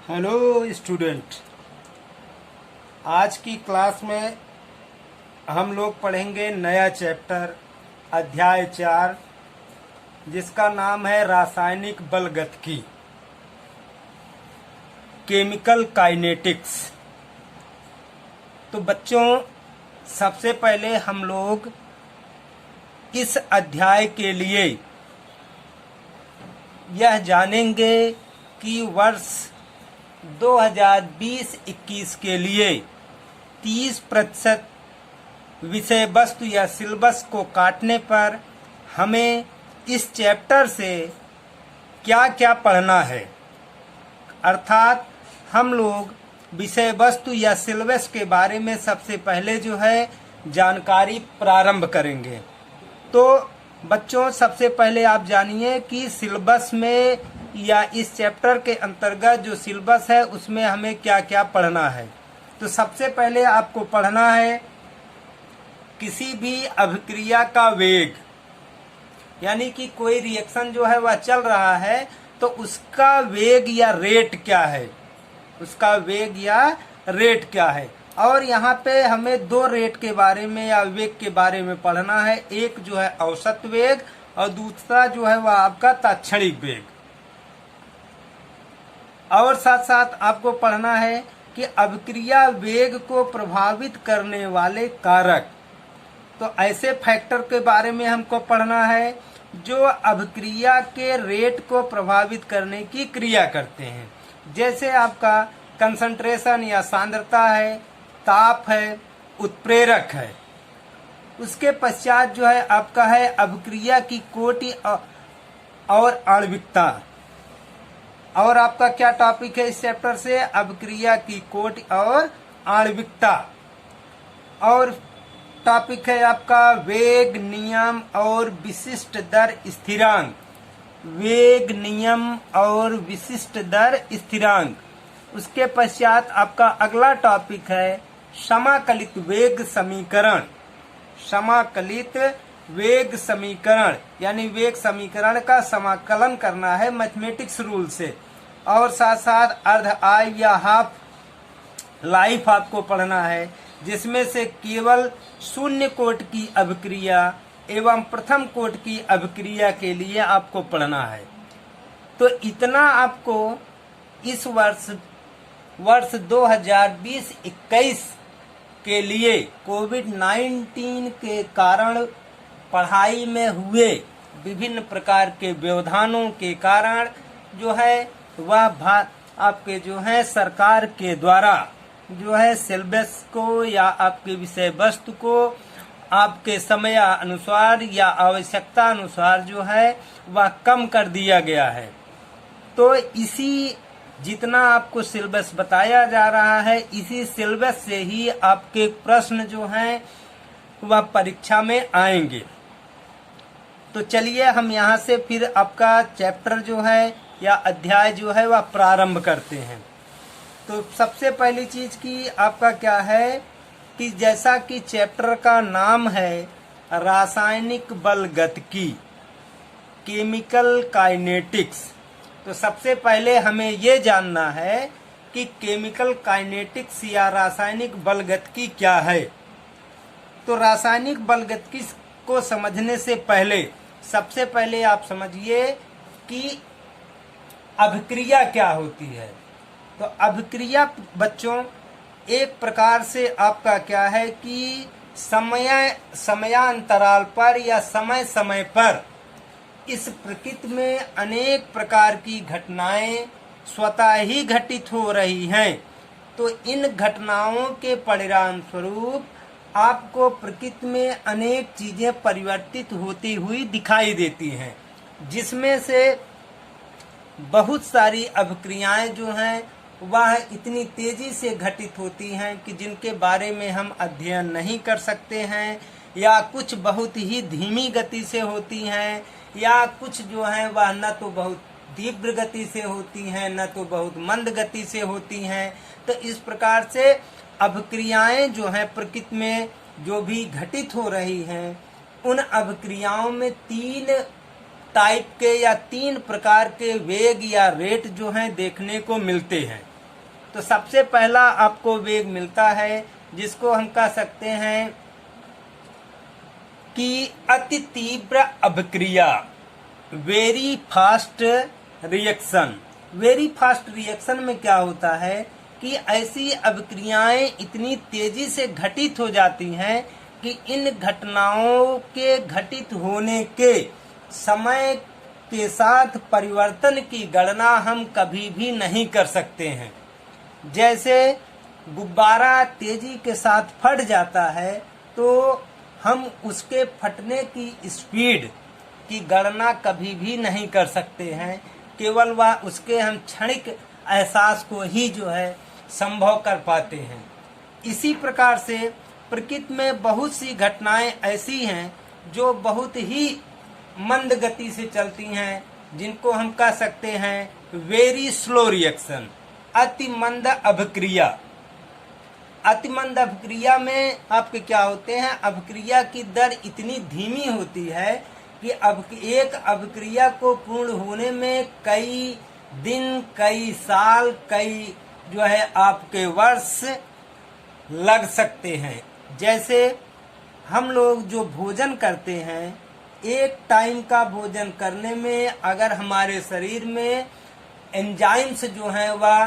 Hello student, आज की class में हम लोग पढ़ेंगे नया चैप्टर अध्याय 4 जिसका नाम है रासायनिक बलगतिकी, केमिकल काइनेटिक्स। तो बच्चों, सबसे पहले हम लोग इस अध्याय के लिए यह जानेंगे कि वर्ष 2020-21 के लिए 30% विषय वस्तु या सिलेबस को काटने पर हमें इस चैप्टर से क्या क्या पढ़ना है। अर्थात हम लोग विषय वस्तु या सिलेबस के बारे में सबसे पहले जो है जानकारी प्रारंभ करेंगे। तो बच्चों, सबसे पहले आप जानिए कि सिलेबस में या इस चैप्टर के अंतर्गत जो सिलेबस है उसमें हमें क्या क्या पढ़ना है। तो सबसे पहले आपको पढ़ना है किसी भी अभिक्रिया का वेग, यानी कि कोई रिएक्शन जो है वह चल रहा है तो उसका वेग या रेट क्या है, उसका वेग या रेट क्या है। और यहाँ पे हमें दो रेट के बारे में या वेग के बारे में पढ़ना है, एक जो है औसत वेग और दूसरा जो है वह आपका तात्क्षणिक वेग। और साथ साथ आपको पढ़ना है कि अभिक्रिया वेग को प्रभावित करने वाले कारक, तो ऐसे फैक्टर के बारे में हमको पढ़ना है जो अभिक्रिया के रेट को प्रभावित करने की क्रिया करते हैं। जैसे आपका कंसंट्रेशन या सांद्रता है, ताप है, उत्प्रेरक है। उसके पश्चात जो है आपका है अभिक्रिया की कोटि और आणविकता। और आपका क्या टॉपिक है इस चैप्टर से? अभिक्रिया की कोटि और आणविकता। और टॉपिक है आपका वेग नियम और विशिष्ट दर स्थिरांक। वेग नियम और विशिष्ट दर स्थिरांक। उसके पश्चात आपका अगला टॉपिक है समाकलित वेग समीकरण। समाकलित वेग समीकरण यानी वेग समीकरण का समाकलन करना है मैथमेटिक्स रूल से। और साथ साथ अर्ध आयु या हाफ लाइफ आपको पढ़ना है, जिसमें से केवल शून्य कोट की अभिक्रिया एवं प्रथम कोट की अभिक्रिया के लिए आपको पढ़ना है। तो इतना आपको इस वर्ष 2020-21 के लिए कोविड-19 के कारण पढ़ाई में हुए विभिन्न प्रकार के व्यवधानों के कारण जो है वह आपके जो है सरकार के द्वारा जो है सिलेबस को या आपके विषय वस्तु को आपके समय अनुसार या आवश्यकता अनुसार जो है वह कम कर दिया गया है। तो इसी जितना आपको सिलेबस बताया जा रहा है, इसी सिलेबस से ही आपके प्रश्न जो हैं वह परीक्षा में आएंगे। तो चलिए हम यहाँ से फिर आपका चैप्टर जो है या अध्याय जो है वह प्रारंभ करते हैं। तो सबसे पहली चीज की आपका क्या है कि जैसा कि चैप्टर का नाम है रासायनिक बलगतिकी, केमिकल काइनेटिक्स, तो सबसे पहले हमें ये जानना है कि केमिकल काइनेटिक्स या रासायनिक बलगतिकी क्या है। तो रासायनिक बलगतिकी को समझने से पहले सबसे पहले आप समझिए कि अभिक्रिया क्या होती है। तो अभिक्रिया बच्चों एक प्रकार से आपका क्या है कि समयांतराल पर या समय समय पर इस प्रकृति में अनेक प्रकार की घटनाएं स्वतः ही घटित हो रही हैं। तो इन घटनाओं के परिणाम स्वरूप आपको प्रकृति में अनेक चीजें परिवर्तित होती हुई दिखाई देती हैं, जिसमें से बहुत सारी अभिक्रियाएं जो हैं वह इतनी तेजी से घटित होती हैं कि जिनके बारे में हम अध्ययन नहीं कर सकते हैं, या कुछ बहुत ही धीमी गति से होती हैं, या कुछ जो है वह न तो बहुत तीव्र गति से होती हैं न तो बहुत मंद गति से होती हैं। तो इस प्रकार से अभिक्रियाएं जो हैं प्रकृति में जो भी घटित हो रही हैं, उन अभिक्रियाओं में 3 टाइप के या 3 प्रकार के वेग या रेट जो हैं देखने को मिलते हैं। तो सबसे पहला आपको वेग मिलता है जिसको हम कह सकते हैं कि अति तीव्र अभिक्रिया, very fast reaction. Very fast reaction में क्या होता है कि ऐसी अभिक्रियाएं इतनी तेजी से घटित हो जाती हैं कि इन घटनाओं के घटित होने के समय के साथ परिवर्तन की गणना हम कभी भी नहीं कर सकते हैं। जैसे गुब्बारा तेजी के साथ फट जाता है तो हम उसके फटने की स्पीड की गणना कभी भी नहीं कर सकते हैं, केवल वह उसके हम क्षणिक एहसास को ही जो है संभव कर पाते हैं। इसी प्रकार से प्रकृति में बहुत सी घटनाएं ऐसी हैं जो बहुत ही मंद गति से चलती हैं, जिनको हम कह सकते हैं वेरी स्लो रिएक्शन, अति मंद अभिक्रिया। अति मंद अभिक्रिया में आपके क्या होते हैं, अभिक्रिया की दर इतनी धीमी होती है कि अब एक अभिक्रिया को पूर्ण होने में कई दिन, कई साल, कई जो है आपके वर्ष लग सकते हैं। जैसे हम लोग जो भोजन करते हैं, एक टाइम का भोजन करने में अगर हमारे शरीर में एंजाइम्स जो हैं वह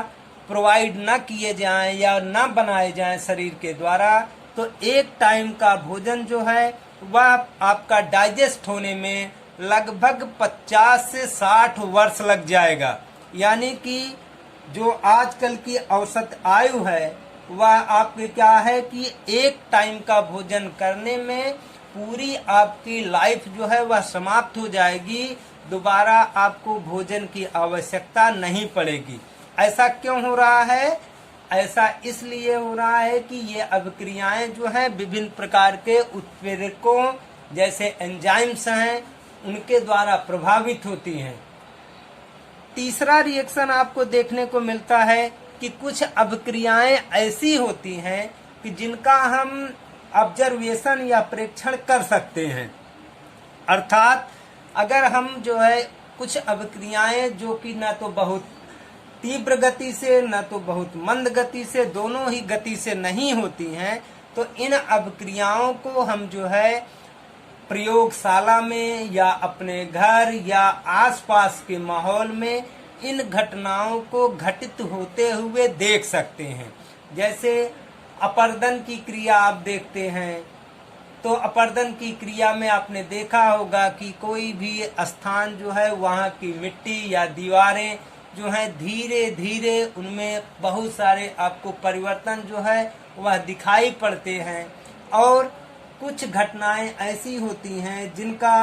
प्रोवाइड न किए जाएं या न बनाए जाएं शरीर के द्वारा, तो एक टाइम का भोजन जो है वह आपका डाइजेस्ट होने में लगभग 50 से 60 वर्ष लग जाएगा। यानी कि जो आजकल की औसत आयु है वह आपके क्या है कि एक टाइम का भोजन करने में पूरी आपकी लाइफ जो है वह समाप्त हो जाएगी, दोबारा आपको भोजन की आवश्यकता नहीं पड़ेगी। ऐसा क्यों हो रहा है? ऐसा इसलिए हो रहा है कि ये अभिक्रियाएं जो हैं विभिन्न प्रकार के उत्प्रेरकों जैसे एंजाइम्स हैं उनके द्वारा प्रभावित होती हैं। तीसरा रिएक्शन आपको देखने को मिलता है कि कुछ अभिक्रियाएं ऐसी होती हैं कि जिनका हम ऑब्जर्वेशन या प्रेक्षण कर सकते हैं। अर्थात अगर हम जो है कुछ अभिक्रियाएं जो कि न तो बहुत तीव्र गति से न तो बहुत मंद गति से, दोनों ही गति से नहीं होती हैं, तो इन अभिक्रियाओं को हम जो है प्रयोगशाला में या अपने घर या आसपास के माहौल में इन घटनाओं को घटित होते हुए देख सकते हैं। जैसे अपर्दन की क्रिया आप देखते हैं, तो अपर्दन की क्रिया में आपने देखा होगा कि कोई भी स्थान जो है वहाँ की मिट्टी या दीवारें जो है धीरे धीरे उनमें बहुत सारे आपको परिवर्तन जो है वह दिखाई पड़ते हैं। और कुछ घटनाएं ऐसी होती हैं जिनका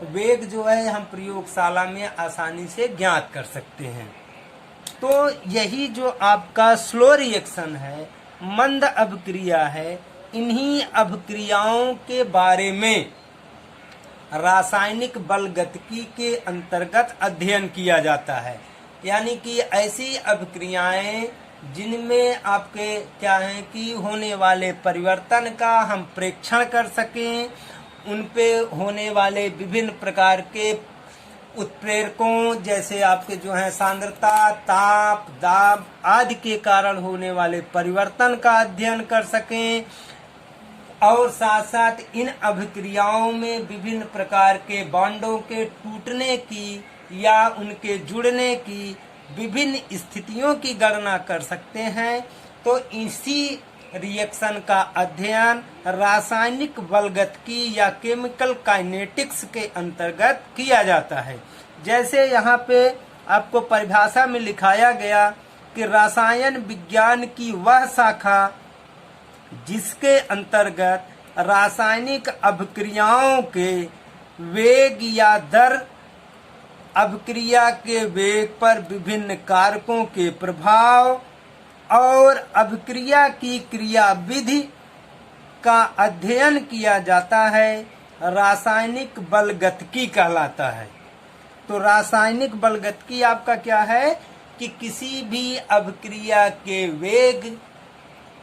वेग जो है हम प्रयोगशाला में आसानी से ज्ञात कर सकते हैं। तो यही जो आपका स्लो रिएक्शन है, मंद अभिक्रिया है, इन्हीं अभिक्रियाओं के बारे में रासायनिक बलगतिकी के अंतर्गत अध्ययन किया जाता है। यानी कि ऐसी अभिक्रियाएं जिनमें आपके क्या है कि होने वाले परिवर्तन का हम प्रेक्षण कर सकें, उन पे होने वाले विभिन्न प्रकार के उत्प्रेरकों जैसे आपके जो है सांद्रता, ताप, दाब आदि के कारण होने वाले परिवर्तन का अध्ययन कर सकें, और साथ साथ इन अभिक्रियाओं में विभिन्न प्रकार के बॉन्डों के टूटने की या उनके जुड़ने की विभिन्न स्थितियों की गणना कर सकते हैं। तो इसी रिएक्शन का अध्ययन रासायनिक बलगतिकी या केमिकल काइनेटिक्स के अंतर्गत किया जाता है। जैसे यहाँ पे आपको परिभाषा में लिखाया गया कि रसायन विज्ञान की वह शाखा जिसके अंतर्गत रासायनिक अभिक्रियाओं के वेग या दर, अभिक्रिया के वेग पर विभिन्न कारकों के प्रभाव और अभिक्रिया की क्रियाविधि का अध्ययन किया जाता है, रासायनिक बलगतिकी कहलाता है। तो रासायनिक बलगतिकी आपका क्या है कि किसी भी अभिक्रिया के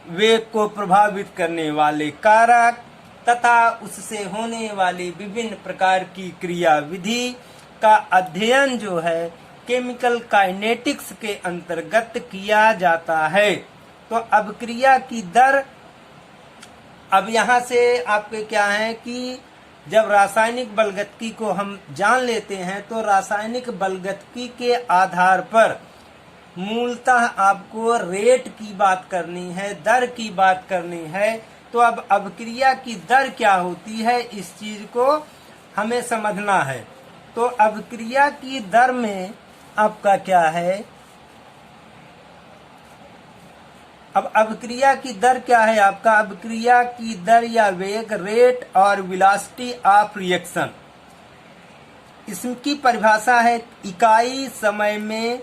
वेग को प्रभावित करने वाले कारक तथा उससे होने वाली विभिन्न प्रकार की क्रियाविधि का अध्ययन जो है केमिकल काइनेटिक्स के अंतर्गत किया जाता है। तो अभिक्रिया की दर, अब यहाँ से आपके क्या है कि जब रासायनिक बलगतिकी को हम जान लेते हैं तो रासायनिक बलगतिकी के आधार पर मूलतः आपको रेट की बात करनी है, दर की बात करनी है। तो अब अभिक्रिया की दर क्या होती है, इस चीज को हमें समझना है। तो अभिक्रिया की दर में आपका क्या है, अब अभिक्रिया की दर क्या है आपका, अभिक्रिया की दर या वेग, रेट और वेलोसिटी ऑफ रिएक्शन, इसकी परिभाषा है इकाई समय में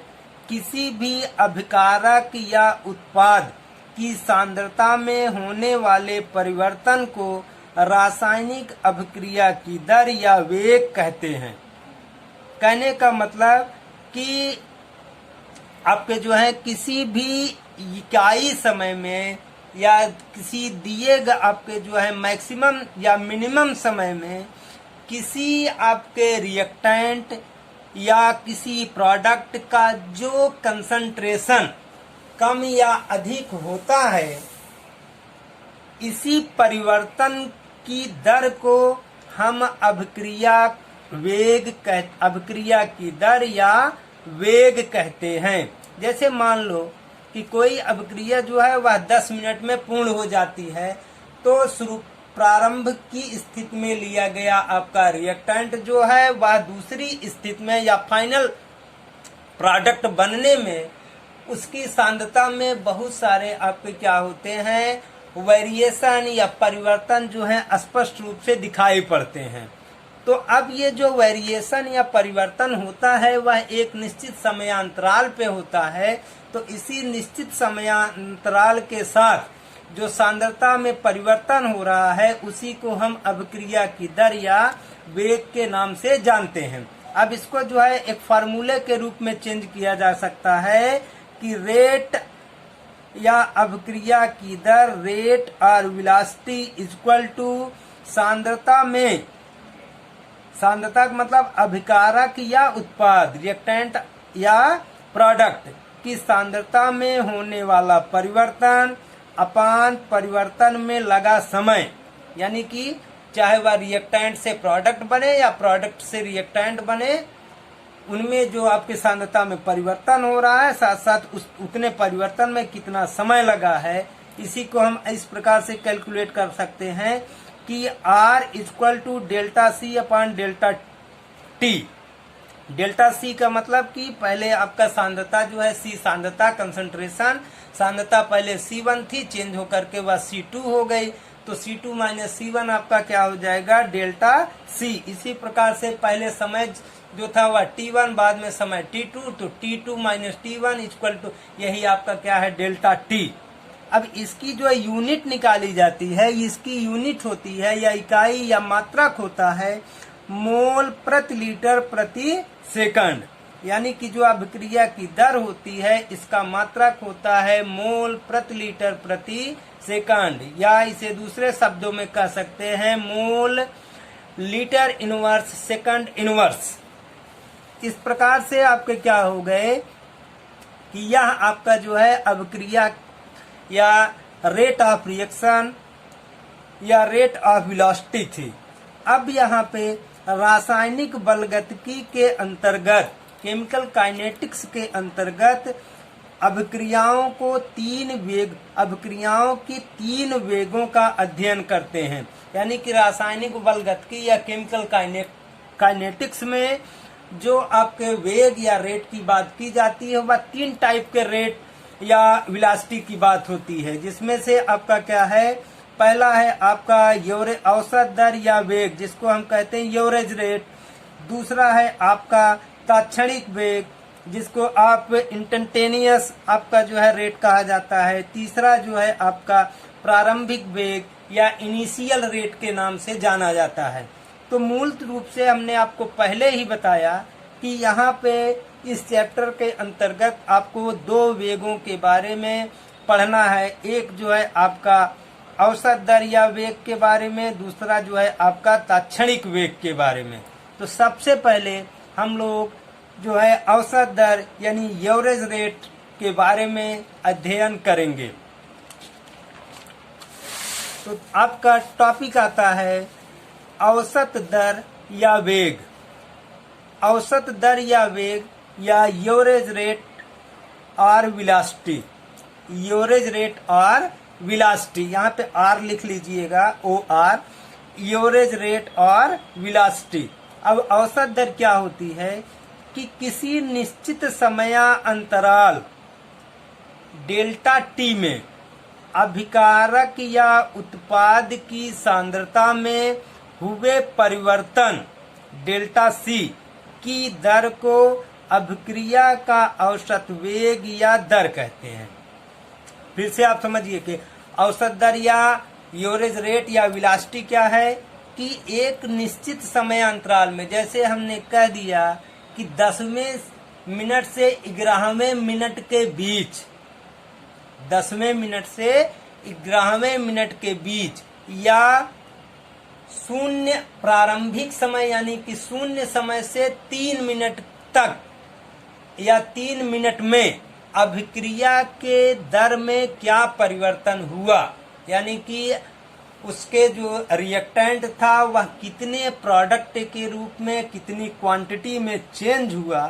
किसी भी अभिकारक या उत्पाद की सांद्रता में होने वाले परिवर्तन को रासायनिक अभिक्रिया की दर या वेग कहते हैं। कहने का मतलब कि आपके जो है किसी भी इकाई समय में या किसी दिए गए आपके जो है मैक्सिमम या मिनिमम समय में किसी आपके रिएक्टेंट या किसी प्रोडक्ट का जो कंसंट्रेशन कम या अधिक होता है, इसी परिवर्तन की दर को हम अभिक्रिया की दर या वेग कहते हैं। जैसे मान लो कि कोई अभिक्रिया जो है वह 10 मिनट में पूर्ण हो जाती है, तो प्रारंभ की स्थिति में लिया गया आपका रिएक्टेंट जो है वह दूसरी स्थिति में या फाइनल प्रोडक्ट बनने में उसकी सांद्रता में बहुत सारे आपके क्या होते हैं, वेरिएशन या परिवर्तन जो है स्पष्ट रूप से दिखाई पड़ते हैं। तो अब ये जो वेरिएशन या परिवर्तन होता है वह एक निश्चित समयांतराल पे होता है। तो इसी निश्चित समयांतराल के साथ जो सांद्रता में परिवर्तन हो रहा है उसी को हम अभिक्रिया की दर या वेग के नाम से जानते हैं। अब इसको जो है एक फार्मूले के रूप में चेंज किया जा सकता है कि रेट या अभिक्रिया की दर, रेट और वेलोसिटी इक्वल टू सांद्रता में, सांद्रता का मतलब अभिकारक या उत्पाद, रिएक्टेंट या प्रोडक्ट की सांद्रता में होने वाला परिवर्तन अपान परिवर्तन में लगा समय, यानी कि चाहे वह रिएक्टेंट से प्रोडक्ट बने या प्रोडक्ट से रिएक्टेंट बने, उनमें जो आपकी सांद्रता में परिवर्तन हो रहा है साथ साथ उतने परिवर्तन में कितना समय लगा है, इसी को हम इस प्रकार से कैलकुलेट कर सकते हैं कि R equal to delta C upon delta T. Delta C का मतलब कि पहले आपका सांद्रता जो है C सांद्रता कंसंट्रेशन, सांद्रता पहले C1 थी, चेंज होकर के वह C2 हो गई, तो C2 माइनस C1 आपका क्या हो जाएगा, डेल्टा C। इसी प्रकार से पहले समय जो था वह T1, बाद में समय T2, तो T2 minus T1 equal to यही आपका क्या है, डेल्टा T। अब इसकी जो यूनिट निकाली जाती है, इसकी यूनिट होती है या इकाई या मात्रक होता है मोल प्रति लीटर प्रति सेकंड, यानी कि जो अभिक्रिया की दर होती है इसका मात्रक होता है मोल प्रति लीटर प्रति सेकंड, या इसे दूसरे शब्दों में कह सकते हैं mole litre inverse second inverse. इस प्रकार से आपके क्या हो गए कि यह आपका जो है अभिक्रिया या रेट ऑफ रिएक्शन या रेट ऑफ वेलोसिटी थी। अब यहाँ पे रासायनिक बलगतिकी के अंतर्गत, केमिकल काइनेटिक्स के अंतर्गत अभिक्रियाओं की तीन वेगों का अध्ययन करते हैं। यानी कि रासायनिक बलगतिकी या केमिकल काइनेटिक्स में जो आपके वेग या रेट की बात की जाती है वह 3 टाइप के रेट या वेलोसिटी की बात होती है, जिसमें से आपका क्या है, पहला है आपका औसत दर या वेग जिसको हम कहते हैं एवरेज रेट, दूसरा है आपका तात्क्षणिक वेग जिसको आप इंस्टेंटेनियस आपका जो है रेट कहा जाता है, तीसरा जो है आपका प्रारंभिक वेग या इनिशियल रेट के नाम से जाना जाता है। तो मूल रूप से हमने आपको पहले ही बताया कि यहाँ पे इस चैप्टर के अंतर्गत आपको 2 वेगों के बारे में पढ़ना है। एक जो है आपका औसत दर या वेग के बारे में, दूसरा जो है आपका तात्क्षणिक वेग के बारे में। तो सबसे पहले हम लोग जो है औसत दर यानी एवरेज रेट के बारे में अध्ययन करेंगे। तो आपका टॉपिक आता है औसत दर या वेग। औसत दर या वेग या एवरेज रेट और वेलोसिटी। एवरेज रेट और वेलोसिटी, यहाँ पे आर लिख लीजिएगा, OR, एवरेज रेट और वेलोसिटी। अब औसत दर क्या होती है कि किसी निश्चित समयांतराल डेल्टा टी में अभिकारक या उत्पाद की सांद्रता में हुए परिवर्तन डेल्टा सी की दर को अभिक्रिया का औसत वेग या दर कहते हैं। फिर से आप समझिए कि औसत दर या एवरेज रेट या वेलोसिटी क्या है कि एक निश्चित समय अंतराल में, जैसे हमने कह दिया कि 10वें मिनट से 11वें मिनट के बीच, 10वें मिनट से 11वें मिनट के बीच, या शून्य प्रारंभिक समय यानी कि शून्य समय से 3 मिनट तक या 3 मिनट में अभिक्रिया के दर में क्या परिवर्तन हुआ, यानी कि उसके जो रिएक्टेंट था वह कितने प्रोडक्ट के रूप में, कितनी क्वांटिटी में चेंज हुआ,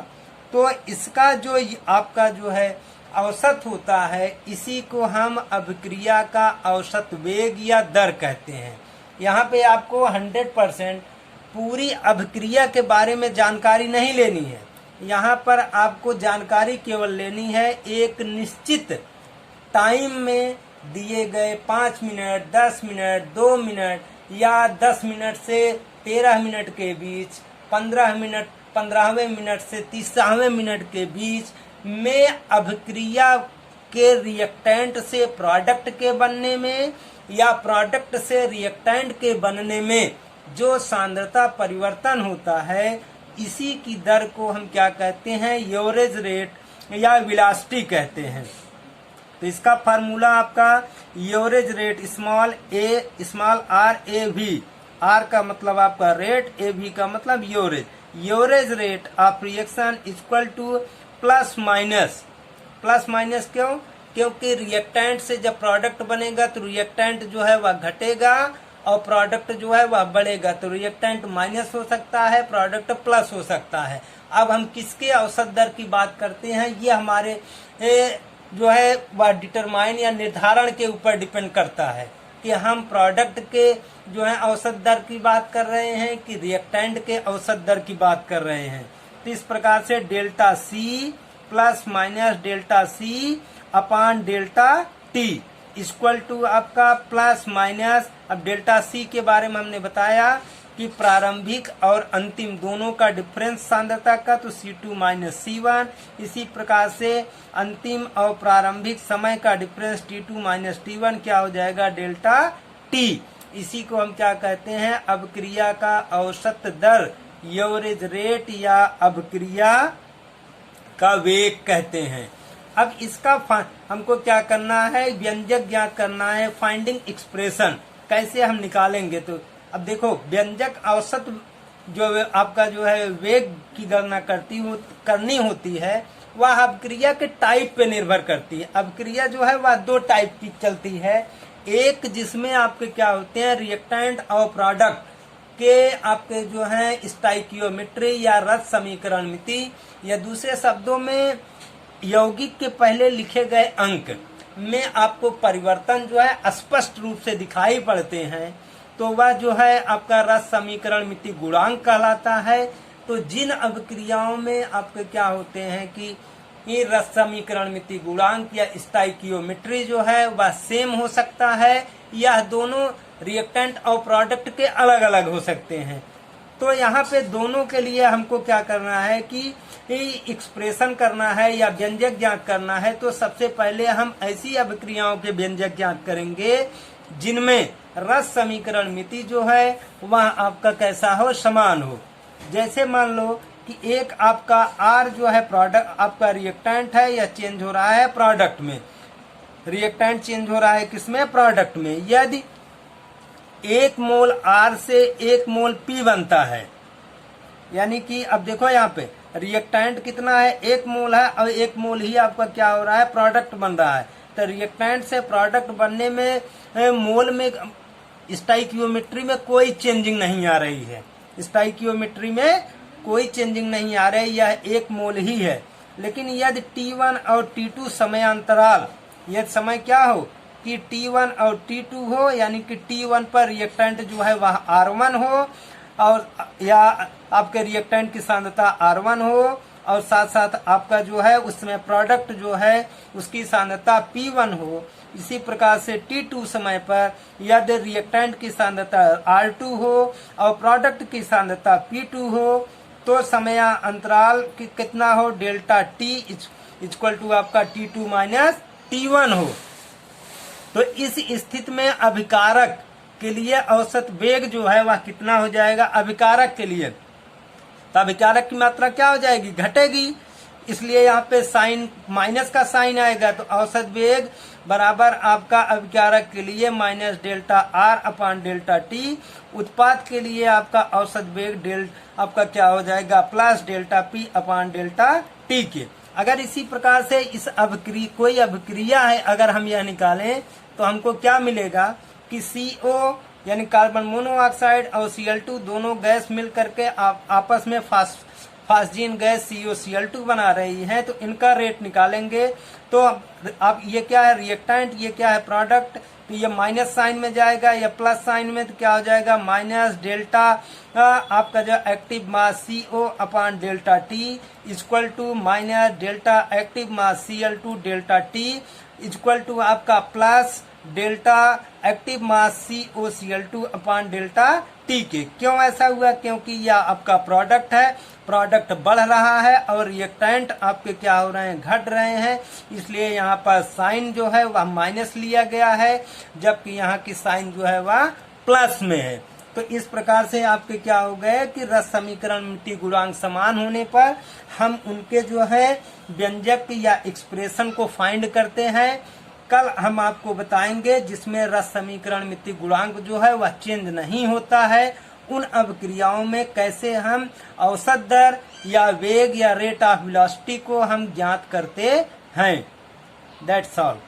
तो इसका जो आपका जो है औसत होता है, इसी को हम अभिक्रिया का औसत वेग या दर कहते हैं। यहाँ पे आपको 100% पूरी अभिक्रिया के बारे में जानकारी नहीं लेनी है। यहाँ पर आपको जानकारी केवल लेनी है एक निश्चित टाइम में दिए गए 5 मिनट, 10 मिनट, 2 मिनट या 10 मिनट से 13 मिनट के बीच, 15वें मिनट से 30वें मिनट के बीच में अभिक्रिया के रिएक्टेंट से प्रोडक्ट के बनने में या प्रोडक्ट से रिएक्टेंट के बनने में जो सांद्रता परिवर्तन होता है, इसी की दर को हम क्या कहते हैं, एवरेज रेट या वेलोसिटी कहते हैं। तो इसका फार्मूला आपका average rate small R A V, R का मतलब आपका रेट, ए वी का मतलब average. Average rate of reaction equal to plus minus क्यों? क्योंकि रिएक्टेंट से जब प्रोडक्ट बनेगा तो रिएक्टेंट जो है वह घटेगा और प्रोडक्ट जो है वह बढ़ेगा, तो रिएक्टेंट माइनस हो सकता है, प्रोडक्ट प्लस हो सकता है। अब हम किसके औसत दर की बात करते हैं, ये हमारे जो है वह डिटरमाइन या निर्धारण के ऊपर डिपेंड करता है कि हम प्रोडक्ट के जो है औसत दर की बात कर रहे हैं कि रिएक्टेंट के औसत दर की बात कर रहे हैं। तो इस प्रकार से delta C plus minus delta C upon delta T equal to आपका प्लस माइनस। अब डेल्टा सी के बारे में हमने बताया कि प्रारंभिक और अंतिम दोनों का डिफरेंस सांद्रता का, तो C2 माइनस C1। इसी प्रकार से अंतिम और प्रारंभिक समय का डिफरेंस T2 माइनस T1 क्या हो जाएगा, डेल्टा T। इसी को हम क्या कहते हैं, अभिक्रिया का औसत दर, एवरेज रेट या अभिक्रिया का वेग कहते हैं। अब इसका हमको क्या करना है, व्यंजक ज्ञात करना है, फाइंडिंग एक्सप्रेशन कैसे हम निकालेंगे। तो अब देखो, व्यंजक औसत जो आपका जो है वेग की गणना करनी होती है, वह अभिक्रिया के टाइप पे निर्भर करती है। अभिक्रिया जो है वह 2 टाइप की चलती है, एक जिसमें आपके क्या होते हैं, रिएक्टेंट और प्रोडक्ट के आपके जो है स्टाइकियोमेट्री या रस समीकरण मिति, या दूसरे शब्दों में यौगिक के पहले लिखे गए अंक में आपको परिवर्तन जो है स्पष्ट रूप से दिखाई पड़ते हैं, तो वह जो है आपका रस समीकरण मिति गुणांक कहलाता है। तो जिन अभिक्रियाओं में आपके क्या होते हैं कि ये रस समीकरण मिति गुणांक या स्टाइकियोमेट्री जो है वह सेम हो सकता है, यह दोनों रिएक्टेंट और प्रोडक्ट के अलग अलग हो सकते हैं। तो यहाँ पे दोनों के लिए हमको क्या करना है कि एक्सप्रेशन करना है या व्यंजक ज्ञात करना है। तो सबसे पहले हम ऐसी अभिक्रियाओं के व्यंजक ज्ञात करेंगे जिनमें रस समीकरण मिति जो है वह आपका कैसा हो, समान हो। जैसे मान लो कि एक आपका R जो है प्रोडक्ट आपका रिएक्टेंट है, या चेंज हो रहा है प्रोडक्ट में, रिएक्टेंट चेंज हो रहा है किसमें, प्रोडक्ट में। यदि 1 मोल R से 1 मोल P बनता है, यानी कि अब देखो यहाँ पे रिएक्टेंट कितना है, 1 मोल है, और 1 मोल ही आपका क्या हो रहा है, प्रोडक्ट बन रहा है। तो रिएक्टेंट से प्रोडक्ट बनने में मोल में स्टोइकियोमेट्री में कोई चेंजिंग नहीं आ रही है, स्टोइकियोमेट्री में कोई चेंजिंग नहीं आ रही, यह 1 मोल ही है। लेकिन यदि T1 और T2 समयांतराल, यदि समय क्या हो कि T1 और T2 हो, यानी कि T1 पर रिएक्टेंट जो है वह R1 हो, और या आपके रिएक्टेंट की सांद्रता R1 हो, और साथ साथ आपका जो है उसमें प्रोडक्ट जो है उसकी सांद्रता P1 हो। इसी प्रकार से T2 समय पर यदि रिएक्टेंट की सांद्रता R2 हो और प्रोडक्ट की सांद्रता P2 हो, तो समय अंतराल कितना हो, डेल्टा T इक्वल टू आपका T2 माइनस T1 हो। तो इस स्थिति में अभिकारक के लिए औसत वेग जो है वह कितना हो जाएगा, अभिकारक के लिए, तो अभिकारक की मात्रा क्या हो जाएगी, घटेगी, इसलिए यहाँ पे साइन माइनस का साइन आएगा। तो औसत वेग बराबर आपका अभिकारक के लिए minus delta R upon delta T, उत्पाद के लिए आपका औसत वेग आपका क्या हो जाएगा, plus delta P upon delta T के। अगर इसी प्रकार से इस कोई अभिक्रिया है, अगर हम यह निकालें तो हमको क्या मिलेगा कि CO यानी कार्बन मोनोऑक्साइड और Cl2 दोनों गैस मिल करके आपस में फास्जीन गैस COCl2 बना रही है। तो इनका रेट निकालेंगे तो अब ये क्या है, रिएक्टेंट, ये क्या है, प्रोडक्ट, तो ये माइनस साइन में जाएगा, या प्लस साइन में, तो क्या हो जाएगा, माइनस डेल्टा आपका जो active mass CO upon delta T equal to minus delta active mass Cl2 delta T equal to आपका plus delta active mass COCl2 upon delta T के। क्यों ऐसा हुआ, क्योंकि यह आपका प्रोडक्ट है, प्रोडक्ट बढ़ रहा है और रिएक्टेंट आपके क्या हो रहे हैं, घट रहे हैं, इसलिए यहाँ पर साइन जो है वह माइनस लिया गया है, जबकि यहाँ की साइन जो है वह प्लस में है। तो इस प्रकार से आपके क्या हो गए कि रस समीकरण मिट्टी गुणांक समान होने पर हम उनके जो है व्यंजक या एक्सप्रेशन को फाइंड करते हैं। कल हम आपको बताएंगे जिसमें रस समीकरण मिट्टी गुणांक जो है वह चेंज नहीं होता है, उन अभिक्रियाओं में कैसे हम औसत दर या वेग या रेट ऑफ वेलोसिटी को हम ज्ञात करते हैं। That's all.